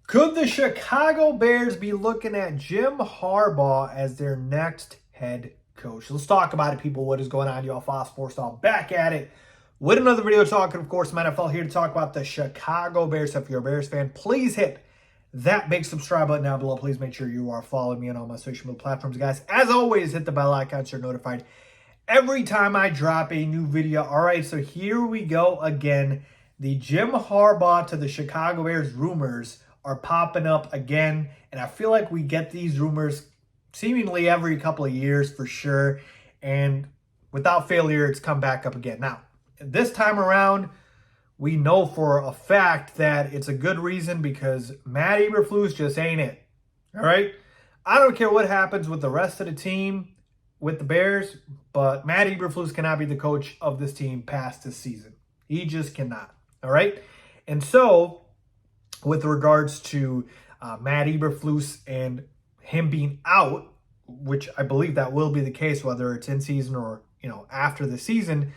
Could the Chicago Bears be looking at Jim Harbaugh as their next head coach? Let's talk about it, people. What is going on? Y'all, Faiz Sports Style back at it with another video talking, of course, some NFL here to talk about the Chicago Bears. So if you're a Bears fan, please hit that big subscribe button down below. Please make sure you are following me on all my social media platforms, guys. As always, hit the bell icon so you're notified every time I drop a new video. All right, so here we go again. The Jim Harbaugh to the Chicago Bears rumors are popping up again, and I feel like we get these rumors seemingly every couple of years for sure, and without failure, it's come back up again. Now, this time around, we know for a fact that it's a good reason because Matt Eberflus just ain't it, all right? I don't care what happens with the rest of the team with the Bears, but Matt Eberflus cannot be the coach of this team past this season. He just cannot, all right? And so, with regards to Matt Eberflus and him being out, which I believe that will be the case, whether it's in season or, after the season,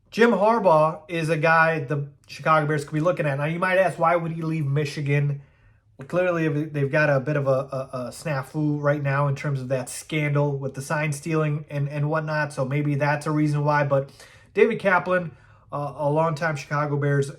Jim Harbaugh is a guy the Chicago Bears could be looking at. Now, you might ask, why would he leave Michigan? Well, clearly, they've got a bit of a snafu right now in terms of that scandal with the sign stealing and whatnot, so maybe that's a reason why. But David Kaplan, a longtime Chicago Bears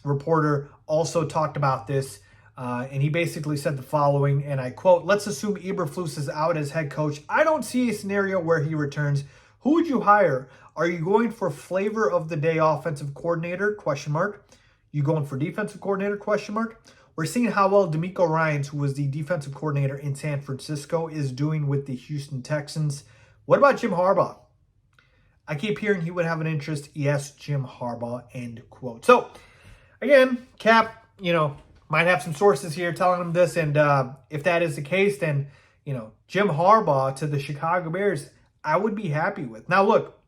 reporter, also talked about this, and he basically said the following, and I quote, "Let's assume Eberflus is out as head coach. I don't see a scenario where he returns. Who would you hire? Are you going for flavor of the day offensive coordinator? Question mark. You going for defensive coordinator? Question mark. We're seeing how well DeMeco Ryans, who was the defensive coordinator in San Francisco, is doing with the Houston Texans. What about Jim Harbaugh? I keep hearing he would have an interest. Yes, Jim Harbaugh." End quote. So, again, Cap, might have some sources here telling him this, and if that is the case, then, Jim Harbaugh to the Chicago Bears, I would be happy with. Now, look,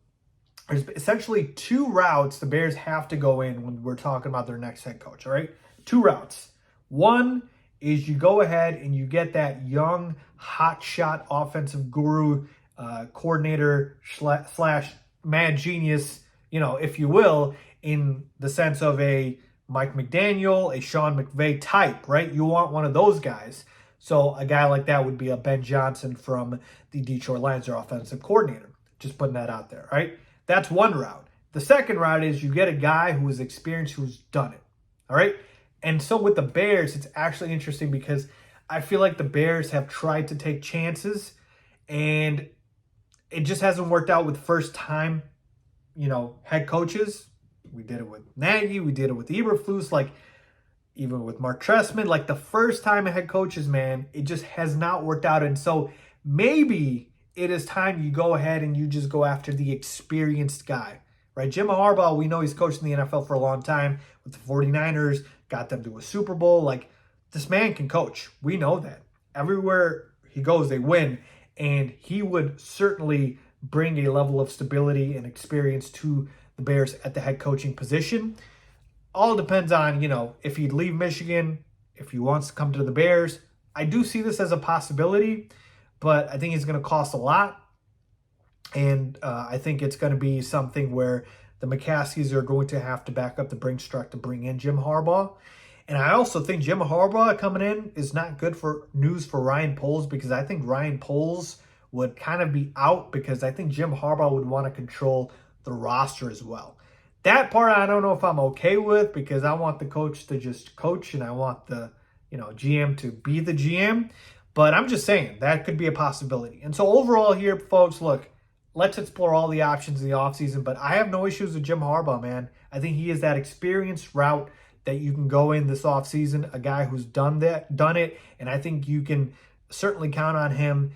there's essentially two routes the Bears have to go in when we're talking about their next head coach, all right? Two routes. One is you go ahead and you get that young, hotshot offensive guru, coordinator slash mad genius, if you will, in the sense of a Mike McDaniel, a Sean McVay type, right? You want one of those guys. So a guy like that would be a Ben Johnson from the Detroit Lions, their offensive coordinator. Just putting that out there, right? That's one route. The second route is you get a guy who is experienced, who's done it, all right? And so with the Bears, it's actually interesting because I feel like the Bears have tried to take chances, and it just hasn't worked out with first-time, head coaches. We did it with Nagy. We did it with Eberflus. Even with Mark Trestman. The first-time head coaches, man, it just has not worked out. And so maybe it is time you go ahead and you just go after the experienced guy, right? Jim Harbaugh, we know he's coached in the NFL for a long time with the 49ers, got them to a Super Bowl. This man can coach. We know that. Everywhere he goes, they win. And he would certainly bring a level of stability and experience to the Bears at the head coaching position. All depends on, if he'd leave Michigan, if he wants to come to the Bears. I do see this as a possibility, but I think it's going to cost a lot. And I think it's going to be something where the McCaskies are going to have to back up the Brinks truck to bring in Jim Harbaugh. And I also think Jim Harbaugh coming in is not good for news for Ryan Poles, because I think Ryan Poles would kind of be out because I think Jim Harbaugh would want to control the roster as well. That part I don't know if I'm okay with, because I want the coach to just coach and I want the GM to be the GM. But I'm just saying that could be a possibility. And so overall here, folks, look, let's explore all the options in the offseason. But I have no issues with Jim Harbaugh, man. I think he is that experienced route that you can go in this offseason, a guy who's done it. And I think you can certainly count on him,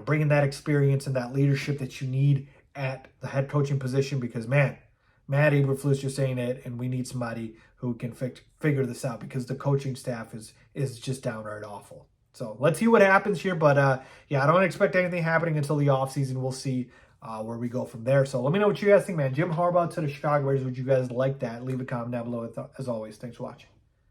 bringing that experience and that leadership that you need at the head coaching position, because, man, Matt Eberflus just saying it, and we need somebody who can figure this out, because the coaching staff is just downright awful. So let's see what happens here. But, I don't expect anything happening until the offseason. We'll see where we go from there. So let me know what you guys think, man. Jim Harbaugh to the Chicago Bears. Would you guys like that? Leave a comment down below. As always, thanks for watching.